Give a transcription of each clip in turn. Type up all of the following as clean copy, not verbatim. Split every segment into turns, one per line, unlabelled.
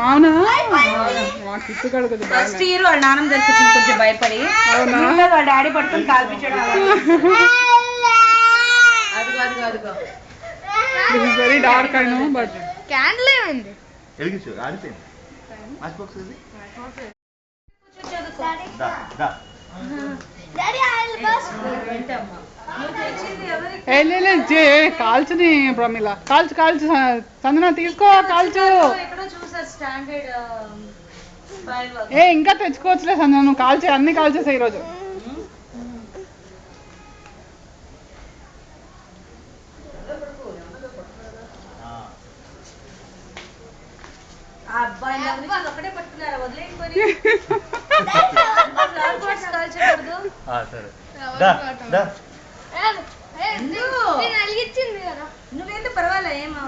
అవునా first year వాళ్ళ నాన్న దొరుకుతుంది కొంచెం భయపడి వాళ్ళ డాడీ పట్టుకుని కాల్పించడం
very dark I know but
candle ఉంది
కాల్చుని ప్రమిళ కాల్చు కాల్చు సంజన తీసుకో కాల్చు ఇంకా తెచ్చుకోవచ్చులే సంజన నువ్వు కాల్చే అన్ని కాల్చేసాయి ఈరోజు
ఒకటే పట్టుకున్నారా వదిలేకపోయి నువ్వేంటి పర్వాలే ఏమో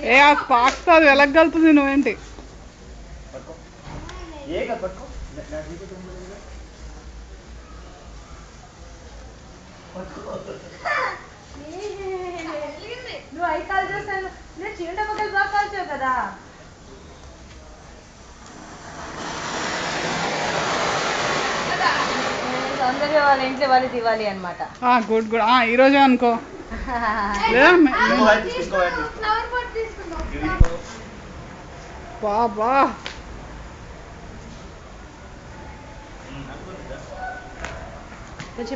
ఏ ఆ స్పార్క్స్ తో అది వెలగలుగుతుంది నువ్వేంటి
నువ్వు అవి కాల్ చేస్తాను నేను చీంట మొక్కలు బాగా కాల్చావు కదా సౌందర్య వాళ్ళ ఇంట్లో వాళ్ళు దివాలి అనమాట
గుడ్ గుడ్ ఈ రోజే అనుకో బాబా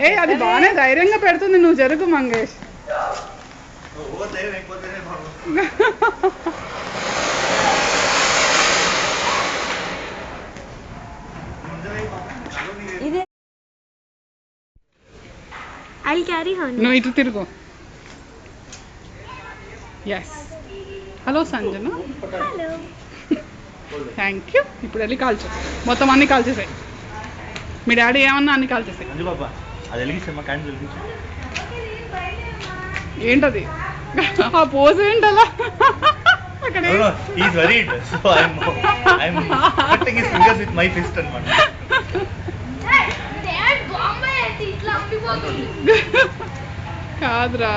ఏ అది బాగానే ధైర్యంగా పెడుతుంది నువ్వు జరుగు మంగేష్ నువ్వు ఇటు తిరుగు yes hello Sanjana thank you ఇప్పుడు వెళ్ళి కాల్చు మొత్తం అన్ని కాల్చేసాయి మీ డాడీ ఏమన్నా అన్ని కాల్చేసాయి ఏంటది ఆ పోజ్ ఏంటలా కాదురా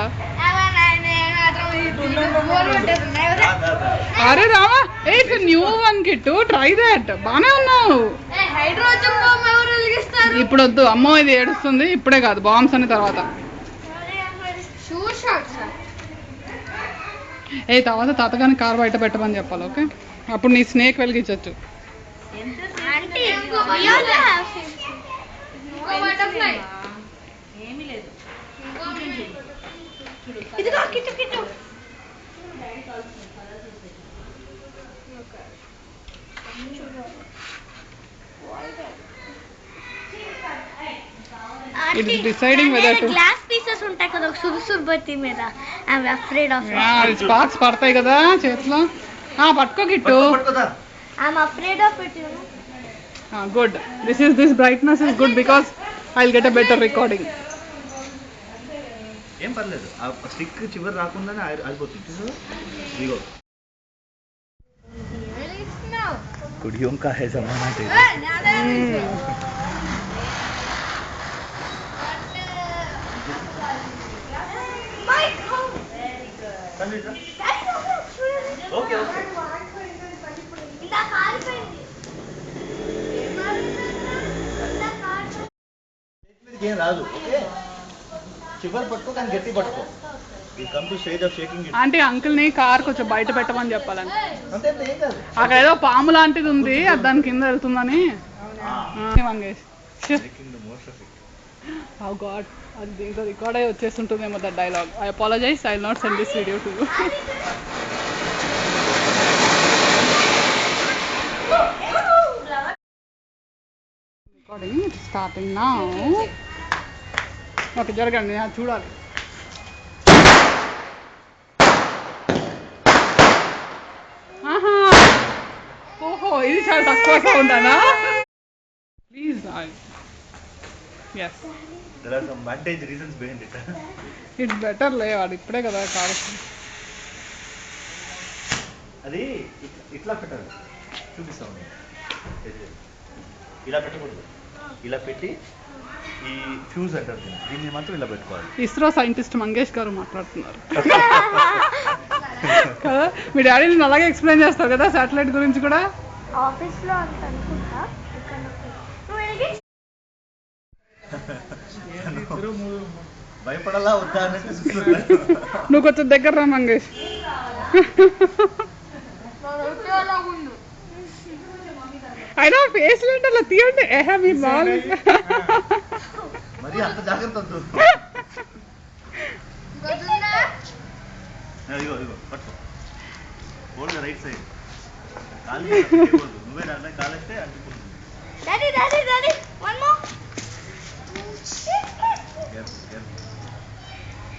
అరే Rama it's new one Kittu try that బానే ఉన్నావు ఇప్పుడు వద్దు అమ్మో ఇది ఏడుస్తుంది ఇప్పుడే కాదు బాంబ్స్ అనే తర్వాత తర్వాత తాతగాని కారు బయట పెట్టమని చెప్పాలి ఓకే అప్పుడు నీ snake వెలిగించచ్చు It is deciding whether to
glass pieces ఉంటాయి కదా సురుసురుబతి మీద I am afraid of it.
Sparks పడతాయి కదా చేతిలో పట్టుకో గిట్టు
I am afraid of it, you know.
Good. This brightness is good because I'll get a better recording.
ఏం పర్లేదు ఆ స్టిక్ చివరి రాకుండానే ఆగిపోతుంది ఇదిగో కుడియోం కా హై జమానా ఓకే ఓకే ఏం రాదు ఓకే చివరి పట్టుకో కానీ గట్టి పట్టుకో
అంటే అంకుల్ ని కార్ కొంచెం బయట పెట్టమని చెప్పాలని అక్కడ ఏదో పాము లాంటిది ఉంది అది దాని కింద వెళ్తుందని గాడ్ అది దీంట్లో రికార్డ్ అయ్యి వచ్చేస్తుంటుందేమో that dialogue I apologize I will not send this video to you recording starting now okay జరగండి నేను చూడాలి ఓహో ఇది చాలా తక్కువ సౌండ్ అనా please yes
there are some advantage reasons behind it
it's better లే వాడు ఇప్పుడే కదా కావాల్సింది
అది ఇట్లా పెట్టాలి చూపిస్తాను ఇలా పెట్టకూడదు ఇలా పెట్టి ఈ ఫ్యూజ్ అంటారు దీన్ని మాత్రం ఇలా పెట్టుకోవాలి.
ఇస్రో సైంటిస్ట్ మంగేష్ గారు మాట్లాడుతున్నారు కదా. మీ డాడీ నేను అలాగే ఎక్స్ప్లెయిన్ చేస్తావు కదా శాటిలైట్ గురించి కూడా.
ఆఫీస్ లో అంత అనుకుంటా.
భయపడాలా వద్దా అన్నట్టు
నువ్వు కొంచెం దగ్గర రా మంగేష్. అయినా ఫేస్ లేంటి అలా తీయండి. మీ బాల్
మరి అంత జాగ్రత్త వద్దు. ఇదిగో పట్టుకో. Hold right side. కాలు నువ్వే దాంట్లో కాలేస్తే అంటుకుంటుంది.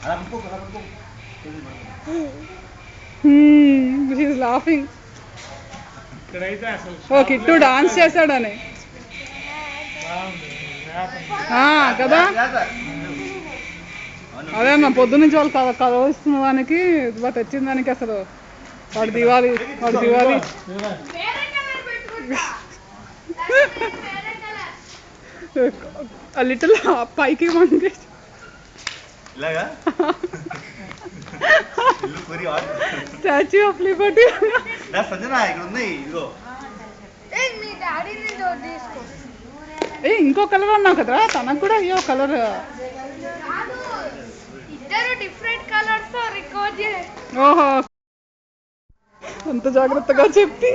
అలా పట్టుకో అలా పట్టుకో.
She is laughing. ఓ కిట్టు డాన్స్ చేశాడని కదా. అదే అన్న పొద్దునుంచి వాళ్ళు కలవస్తున్న దానికి తెచ్చిన దానికి అసలు వాడు దివాలి. లిటిల్ పైకి మనకి
ఇలాగా
స్టాచ్యూ ఆఫ్ లిబర్టీ.
సంజన ఇక్కడ ఉన్నాయి. ఇదిగో
ఇంకో కలర్ అన్నావు కదరా తనకు కూడా అయ్యో కలర్.
Different colours record.
ఓహో అంత జాగ్రత్తగా చెప్పి.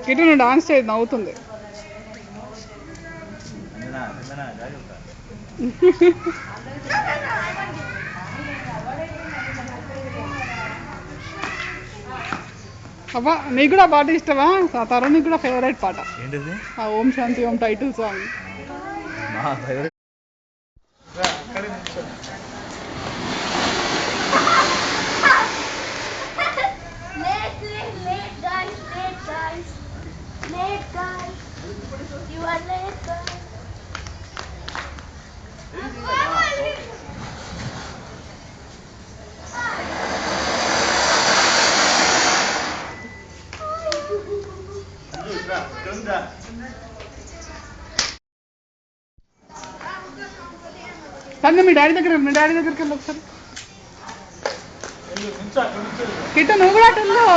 కిటు నువ్వు డాన్స్ చేయదు నవ్వుతుంది. అబ్బా నీకు కూడా పాట ఇష్టమా? తరుణ్కి కూడా ఫేవరెట్ పాట
ఏంటిది?
ఆ ఓం శాంతి ఓం టైటిల్ సాంగ్. కానీ మీ డాడీ దగ్గరికి వెళ్ళి ఒకసారి. కిట్ట నువ్వు కూడా అటు వెళ్ళు.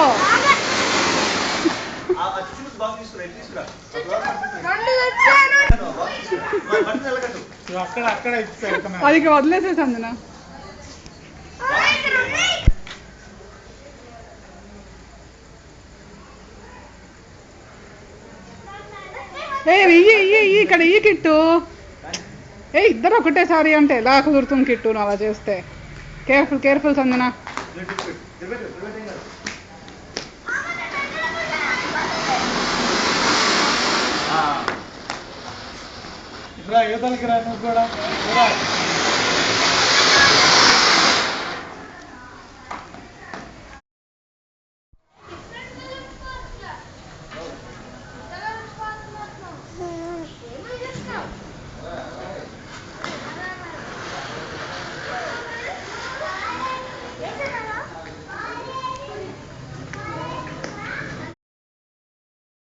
అది వదిలేసేసి అందున. ఇక్కడ ఈ కిట్టు ఇద్దరు ఒకటేసారి అంటే ఎలా కుదురుతుంది కిట్టు నువ్వు అలా చేస్తే. కేర్ఫుల్ సంజన.
యువతలకి రా నువ్వు కూడా.